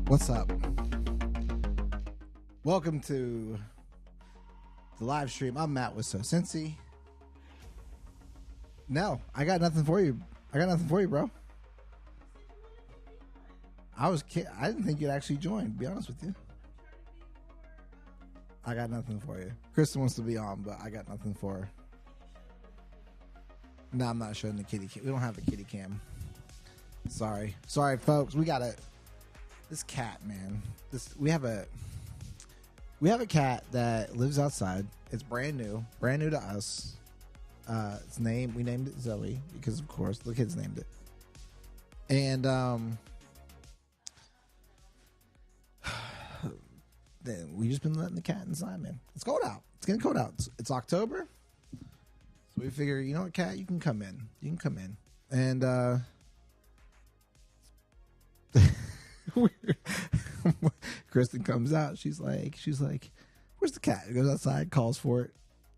What's up? Welcome to the live stream. I'm Matt with sowcincy. No, I got nothing for you. Bro. I didn't think you'd actually join, to be honest with you. I got nothing for you. Kristen wants to be on, but I got nothing for her. No, I'm not showing the kitty cam. We don't have a kitty cam. Sorry, folks. We got this cat, man. We have a cat that lives outside. It's brand new to us. We named it Zoe because, of course, the kids named it. And then we just been letting the cat inside, man. It's cold out. It's getting cold out. It's October, so we figure, you know what, cat, you can come in. And Kristen comes out. She's like, where's the cat? Goes outside, calls for it,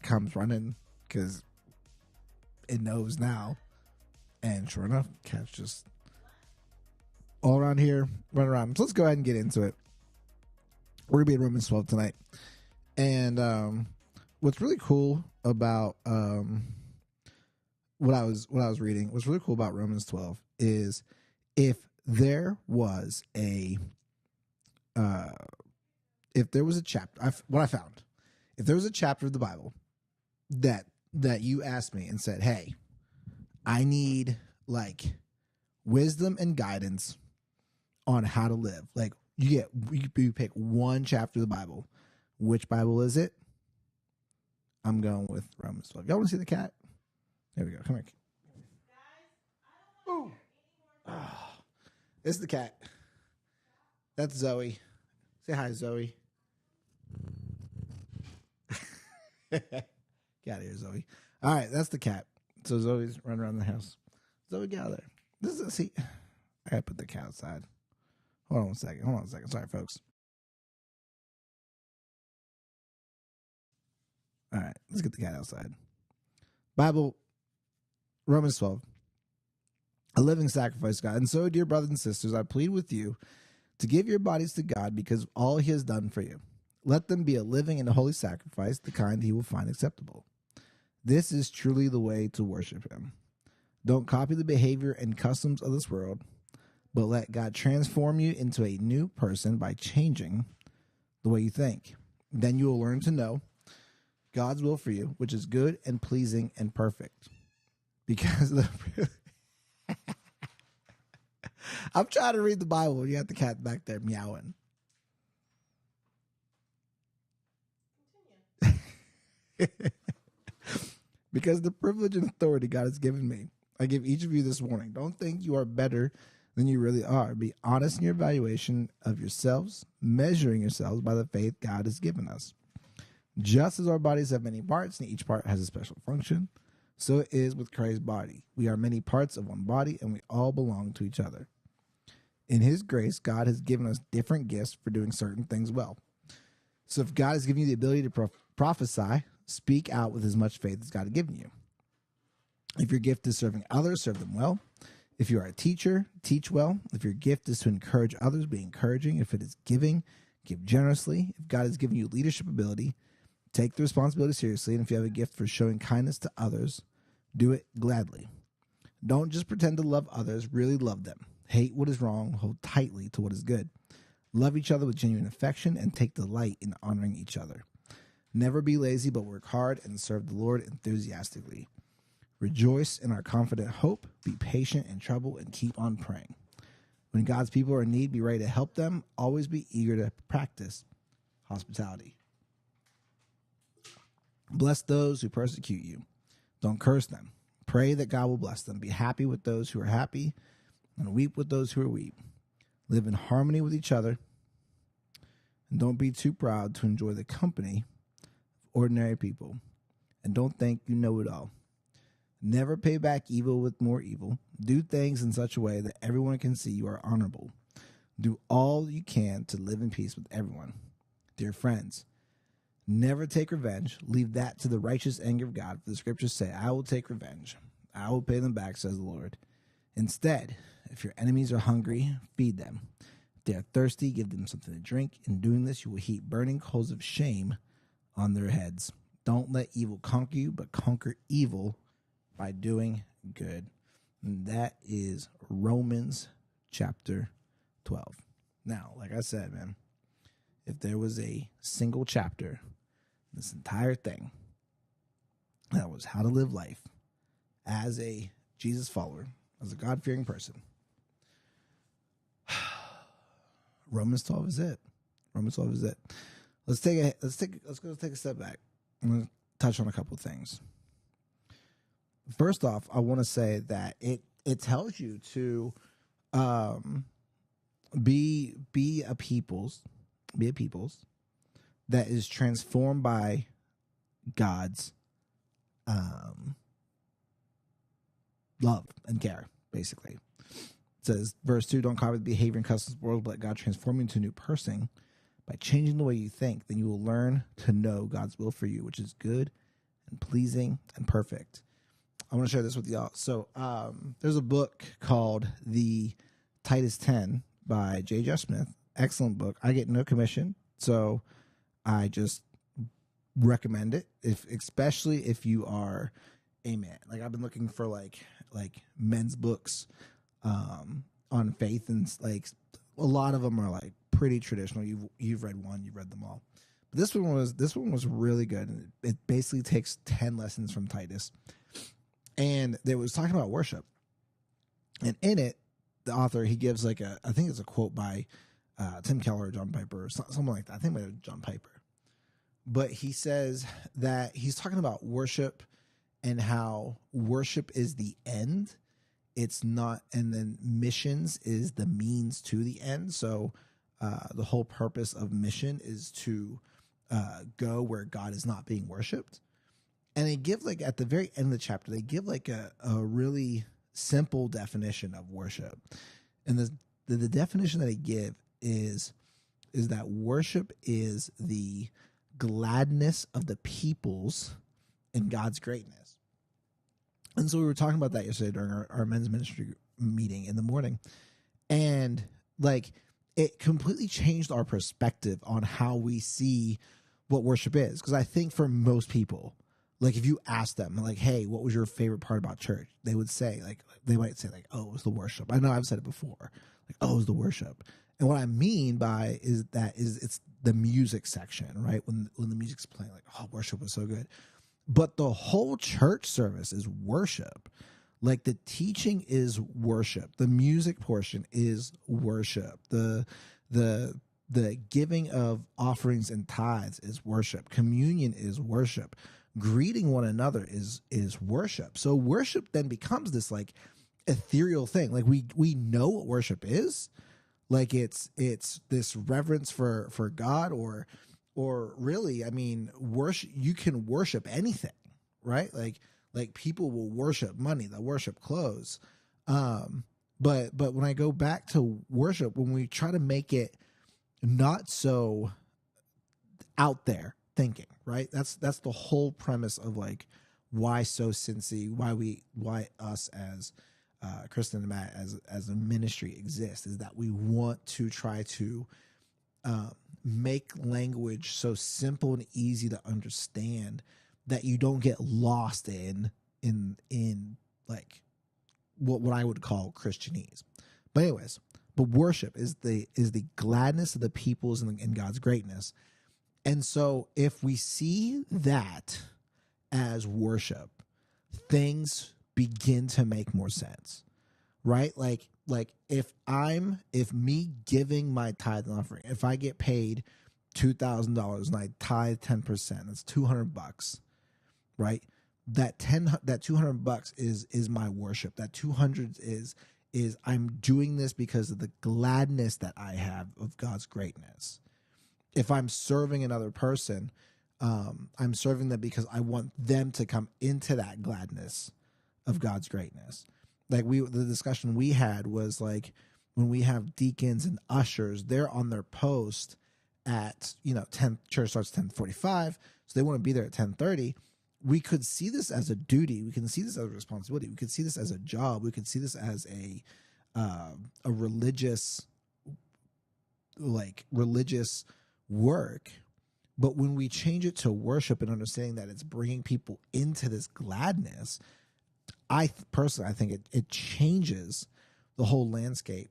comes running because it knows now. And sure enough, cat's just all around here, running around. So let's go ahead and get into it. We're gonna be in Romans 12 tonight. And what's really cool about what I was reading, what's really cool about Romans 12 is if there was a chapter, what I found, if there was a chapter of the Bible that you asked me and said, hey, I need like wisdom and guidance on how to live. Like you pick one chapter of the Bible. Which Bible is it? I'm going with Romans 12. Y'all want to see the cat? There we go. Come here. Ooh. Oh, this is the cat. That's Zoe. Say hi, Zoe. Get out of here, Zoe. All right, that's the cat. So Zoe's running around the house. Zoe, get out of there. See, I gotta put the cat outside. Hold on a second. Sorry, folks. All right, let's get the cat outside. Bible, Romans 12. A living sacrifice, God. And so, dear brothers and sisters, I plead with you to give your bodies to God because of all he has done for you. Let them be a living and a holy sacrifice, the kind he will find acceptable. This is truly the way to worship him. Don't copy the behavior and customs of this world, but let God transform you into a new person by changing the way you think. Then you will learn to know God's will for you, which is good and pleasing and perfect. Because I'm trying to read the Bible. You got the cat back there meowing. Because the privilege and authority God has given me, I give each of you this warning. Don't think you are better than you really are. Be honest in your evaluation of yourselves, measuring yourselves by the faith God has given us. Just as our bodies have many parts and each part has a special function, so it is with Christ's body. We are many parts of one body and we all belong to each other. In his grace, God has given us different gifts for doing certain things well. So if God has given you the ability to prophesy, speak out with as much faith as God has given you. If your gift is serving others, serve them well. If you are a teacher, teach well. If your gift is to encourage others, be encouraging. If it is giving, give generously. If God has given you leadership ability, take the responsibility seriously. And if you have a gift for showing kindness to others, do it gladly. Don't just pretend to love others, really love them. Hate what is wrong, hold tightly to what is good. Love each other with genuine affection and take delight in honoring each other. Never be lazy, but work hard and serve the Lord enthusiastically. Rejoice in our confident hope, be patient in trouble, and keep on praying. When God's people are in need, be ready to help them. Always be eager to practice hospitality. Bless those who persecute you. Don't curse them. Pray that God will bless them. Be happy with those who are happy and weep with those who are weep. Live in harmony with each other. And don't be too proud to enjoy the company of ordinary people. And don't think you know it all. Never pay back evil with more evil. Do things in such a way that everyone can see you are honorable. Do all you can to live in peace with everyone. Dear friends, never take revenge. Leave that to the righteous anger of God. For the scriptures say, I will take revenge. I will pay them back, says the Lord. Instead, if your enemies are hungry, feed them. they are thirsty, give them something to drink. In doing this, you will heap burning coals of shame on their heads. Don't let evil conquer you, but conquer evil by doing good. And that is Romans chapter 12. Now, like I said, man, if there was a single chapter, this entire thing, that was how to live life as a Jesus follower, as a God-fearing person, Romans 12 is it. Romans 12 is it. Let's go take a step back. I'm going to touch on a couple of things. First off, I want to say that it tells you to be a people's that is transformed by God's love and care, basically. It says, verse 2, don't copy the behavior and customs of the world, but let God transform you into a new person by changing the way you think. Then you will learn to know God's will for you, which is good and pleasing and perfect. I want to share this with y'all. So there's a book called The Titus 10 by J. Jeff Smith. Excellent book. I get no commission, so I just recommend it, especially if you are a man. Like, I've been looking for like men's books on faith, and like a lot of them are like pretty traditional. You've read one, you've read them all. But this one was really good. And it basically takes 10 lessons from Titus. And they was talking about worship. And in it, the author, he gives I think it's a quote by Tim Keller or John Piper or something like that. I think it might have John Piper. But he says that he's talking about worship and how worship is the end. It's not, and then missions is the means to the end. So the whole purpose of mission is to go where God is not being worshipped. And they give, like, at the very end of the chapter, they give like a really simple definition of worship. And the definition that they give is that worship is the gladness of the peoples in God's greatness. And so we were talking about that yesterday during our men's ministry meeting in the morning. And like, it completely changed our perspective on how we see what worship is. Because I think for most people, like, if you ask them, like, hey, what was your favorite part about church? They would say, like, oh, it was the worship. I know I've said it before. Like, oh, it was the worship. And what I mean by is it's the music section, right? When the music's playing, like, oh, worship was so good. But the whole church service is worship. Like, the teaching is worship. The music portion is worship. The giving of offerings and tithes is worship. Communion is worship. Greeting one another is worship. So worship then becomes this like ethereal thing. Like, we know what worship is. Like, it's this reverence for God, or really, I mean, worship. You can worship anything, right? Like people will worship money, they'll worship clothes. But when I go back to worship, when we try to make it not so out there thinking, right? That's the whole premise of like why sowcincy, why us as Kristen and Matt as a ministry exists, is that we want to try to make language so simple and easy to understand that you don't get lost in like what I would call Christianese. But anyways, worship is the gladness of the peoples in God's greatness. And so if we see that as worship, things begin to make more sense, right? Like if me giving my tithe and offering, if I get paid $2,000 and I tithe 10%, that's $200, right? That $200 is my worship. That 200 is I'm doing this because of the gladness that I have of God's greatness. If I'm serving another person, I'm serving them because I want them to come into that gladness of God's greatness. Like the discussion we had was like, when we have deacons and ushers, they're on their post at 10, church starts 10:45, so they want to be there at 10:30. We could see this as a duty. We can see this as a responsibility. We could see this as a job. We could see this as a religious like religious work. But when we change it to worship and understanding that it's bringing people into this gladness, I think it changes the whole landscape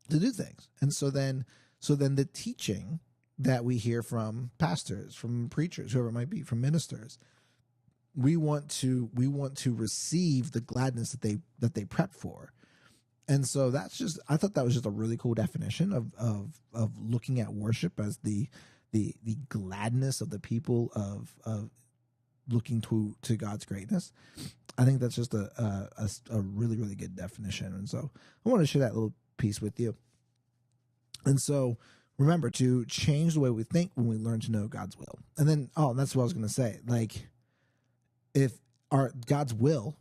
to do things. And so then the teaching that we hear from pastors, from preachers, whoever it might be, from ministers, we want to receive the gladness that they prep for. And so I thought that was just a really cool definition of looking at worship as the gladness of the people of looking to God's greatness. I think that's just a really, really good definition. And so I want to share that little piece with you. And so remember to change the way we think when we learn to know God's will. And then, that's what I was going to say. Like, if our God's will,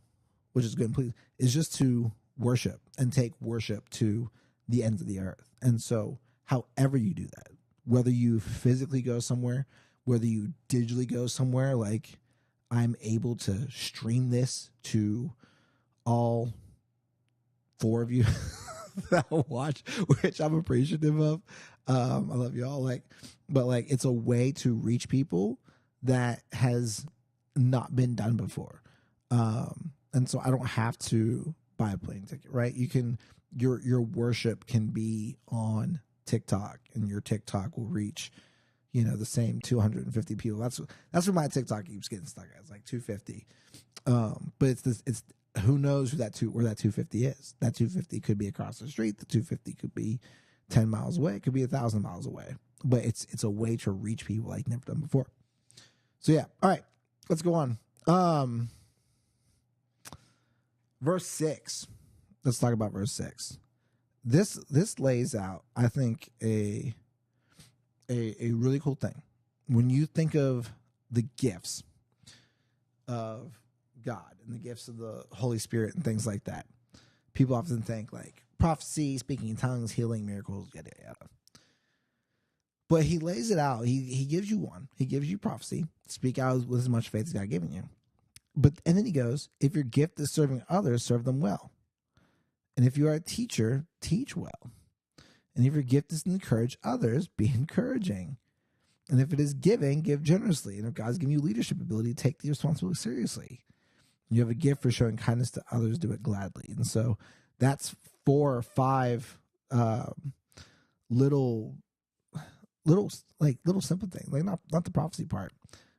which is good and pleasing, is just to worship and take worship to the ends of the earth. And so however you do that, whether you physically go somewhere, whether you digitally go somewhere, like I'm able to stream this to all 4 of you that will watch, which I'm appreciative of. I love y'all. But it's a way to reach people that has not been done before. And so I don't have to buy a plane ticket, right? You can, your worship can be on TikTok, and your TikTok will reach, the same 250 people. That's where my TikTok keeps getting stuck at. It's like 250. But it's who knows where that 250 is. That 250 could be across the street. The 250 could be 10 miles away. It could be 1,000 miles away. But it's a way to reach people like never done before. So yeah. All right, let's go on. Verse 6. Let's talk about verse 6. This lays out, I think, a really cool thing. When you think of the gifts of God and the gifts of the Holy Spirit and things like that, people often think like prophecy, speaking in tongues, healing, miracles, yada yada. But he lays it out. He gives you one. He gives you prophecy. Speak out with as much faith as God given you. And then he goes, if your gift is serving others, serve them well. And if you are a teacher, teach well. And if your gift is to encourage others, be encouraging. And if it is giving, give generously. And if God's giving you leadership ability, take the responsibility seriously. You have a gift for showing kindness to others, do it gladly. And so that's 4 or 5 little simple things. Like not the prophecy part,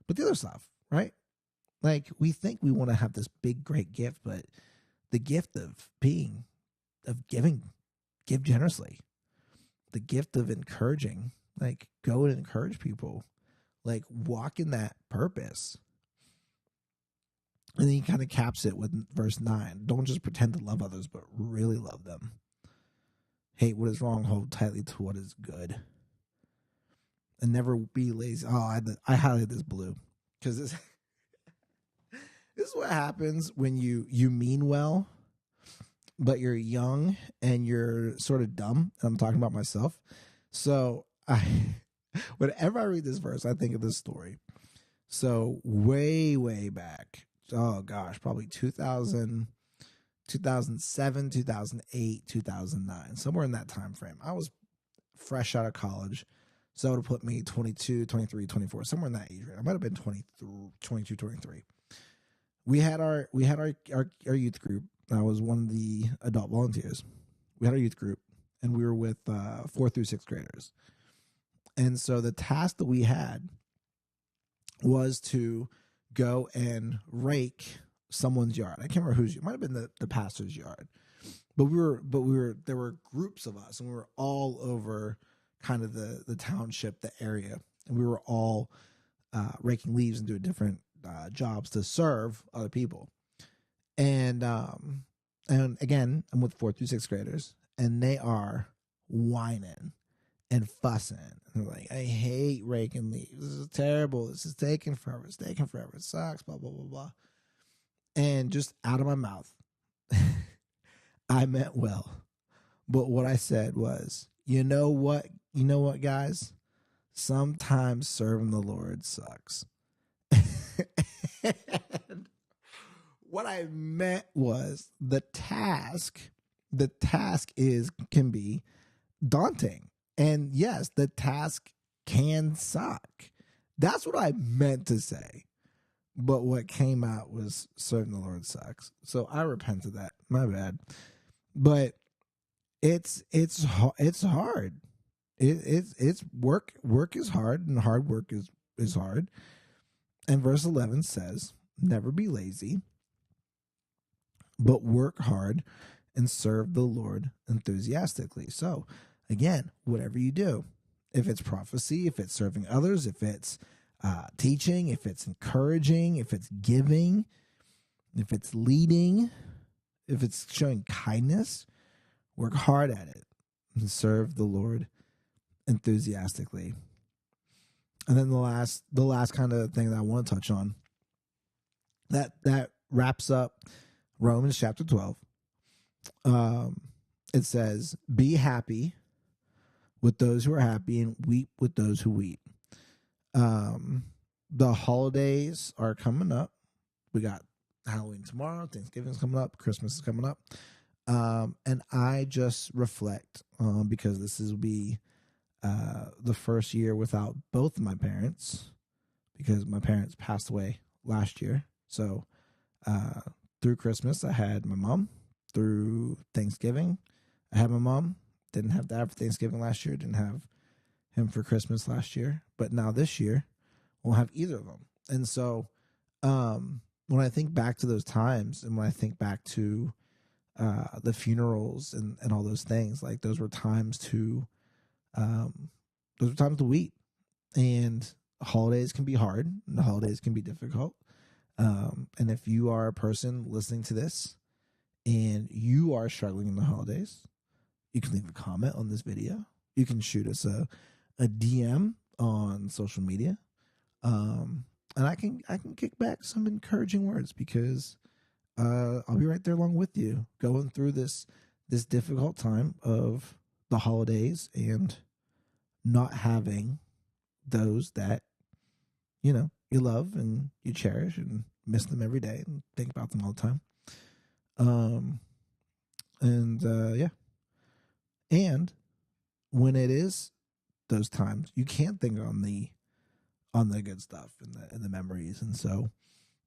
but the other stuff, right? Like we think we want to have this big, great gift, but the gift of giving, give generously. The gift of encouraging, like go and encourage people, like walk in that purpose. And then he kind of caps it with verse 9. Don't just pretend to love others, but really love them. Hate what is wrong, hold tightly to what is good. And never be lazy. I highlighted this blue because this is what happens when you mean well, but you're young and you're sort of dumb. I'm talking about myself. So whenever I read this verse, I think of this story. So way, way back, oh gosh, probably 2000, 2007, 2008, 2009, somewhere in that time frame. I was fresh out of college. So that would have put me 22, 23, 24, somewhere in that age range. I might have been 22, 23. We had our youth group. I was one of the adult volunteers. We had our youth group, and we were with 4th through 6th graders. And so the task that we had was to go and rake someone's yard. I can't remember whose. It might have been the pastor's yard. But there were groups of us, and we were all over kind of the township, the area, and we were all raking leaves and doing different jobs to serve other people. And again, I'm with 4th through 6th graders, and they are whining and fussing. And they're like, I hate raking leaves. This is terrible. This is taking forever. It's taking forever. It sucks, blah, blah, blah, blah. And just out of my mouth, I meant well. But what I said was, you know what, guys? Sometimes serving the Lord sucks. And what I meant was the task can be daunting. And yes, the task can suck. That's what I meant to say. But what came out was serving the Lord sucks. So I repent of that. My bad. But it's hard. It's work. Work is hard, and hard work is hard. And verse 11 says, "Never be lazy, but work hard and serve the Lord enthusiastically." So, again, whatever you do, if it's prophecy, if it's serving others, if it's teaching, if it's encouraging, if it's giving, if it's leading, if it's showing kindness, work hard at it and serve the Lord enthusiastically. And then the last kind of thing that I want to touch on, that wraps up Romans chapter 12. It says, "Be happy with those who are happy and weep with those who weep." The holidays are coming up. We got Halloween tomorrow, Thanksgiving's coming up, Christmas is coming up. And I just reflect because this will be the first year without both of my parents, because my parents passed away last year. So through Christmas, I had my mom. Through Thanksgiving, I had my mom. Didn't have Dad for Thanksgiving last year. Didn't have him for Christmas last year. But now this year, won't have either of them. And so when I think back to those times, and when I think back to the funerals and all those things, like those were times to weep. And holidays can be hard, and the holidays can be difficult. And if you are a person listening to this and you are struggling in the holidays, you can leave a comment on this video. You can shoot us a DM on social media. And I can kick back some encouraging words, because I'll be right there along with you, going through this difficult time of the holidays and not having those that, you love and you cherish and miss them every day and think about them all the time. Yeah. And when it is those times, you can't think on the good stuff and the memories. And so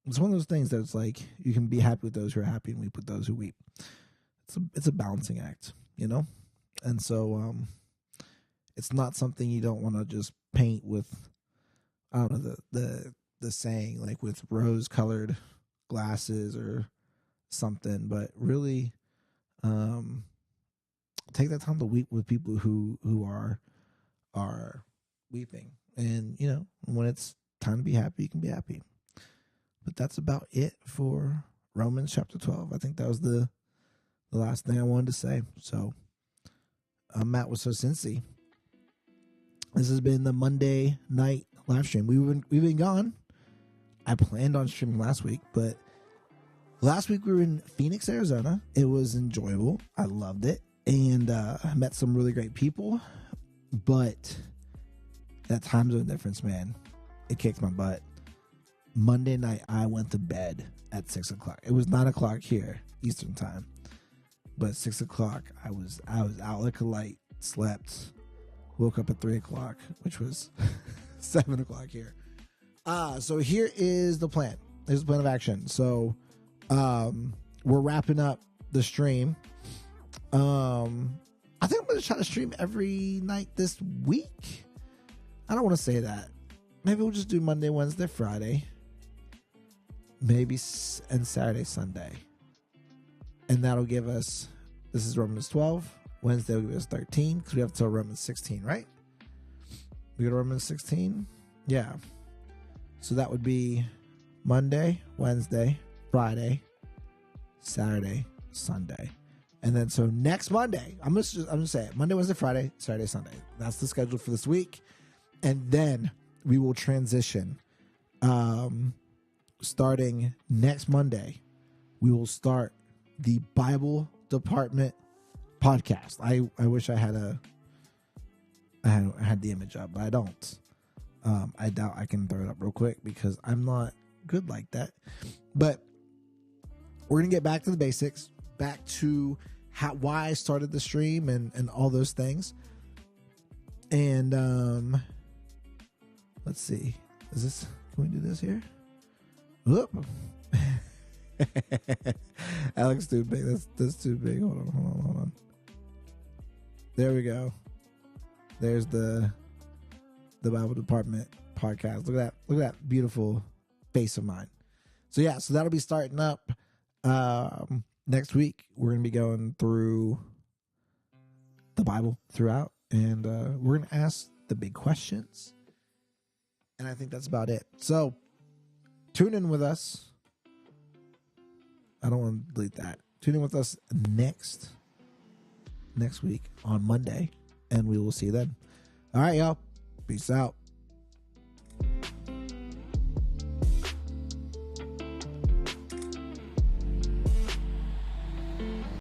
it's one of those things that it's like, you can be happy with those who are happy and weep with those who weep. It's a balancing act, And so it's not something you don't want to just paint with, I don't know, the saying, like with rose-colored glasses or something, but really take that time to weep with people who are weeping. And, when it's time to be happy, you can be happy. But that's about it for Romans chapter 12. I think that was the last thing I wanted to say. So I'm Matt with sowcincy. This has been the Monday night live stream. We've been gone. I planned on streaming last week, but last week we were in Phoenix, Arizona. It was enjoyable. I loved it. And I met some really great people. But that time zone difference, man, it kicked my butt. Monday night, I went to bed at 6 o'clock. It was 9 o'clock here, Eastern time. But 6 o'clock, I was out like a light, slept, woke up at 3 o'clock, which was 7 o'clock here. So here is the plan. Here's the plan of action. So we're wrapping up the stream. I think I'm going to try to stream every night this week. I don't want to say that. Maybe we'll just do Monday, Wednesday, Friday. Maybe and Saturday, Sunday. And that'll give us, this is Romans 12. Wednesday will give us 13, because we have till Romans 16, right? We go to Romans 16? Yeah. So that would be Monday, Wednesday, Friday, Saturday, Sunday. And then so next Monday, I'm gonna say it. Monday, Wednesday, Friday, Saturday, Sunday. That's the schedule for this week. And then we will transition. Starting next Monday, we will start the Bible Department podcast. I wish I had the image up, but I don't. I doubt I can throw it up real quick because I'm not good like that. But we're gonna get back to the basics, back to why I started the stream and all those things. And let's see. Is this? Can we do this here? Whoop. That looks too big. That's too big. Hold on. There we go. There's the Bible Department podcast. Look at that beautiful face of mine. So yeah, so that'll be starting up next week. We're gonna be going through the Bible throughout, and we're gonna ask the big questions. And I think that's about it. So tune in with us. I don't want to delete that. Tune in with us next week on Monday, and we will see you then. All right, y'all. Peace out.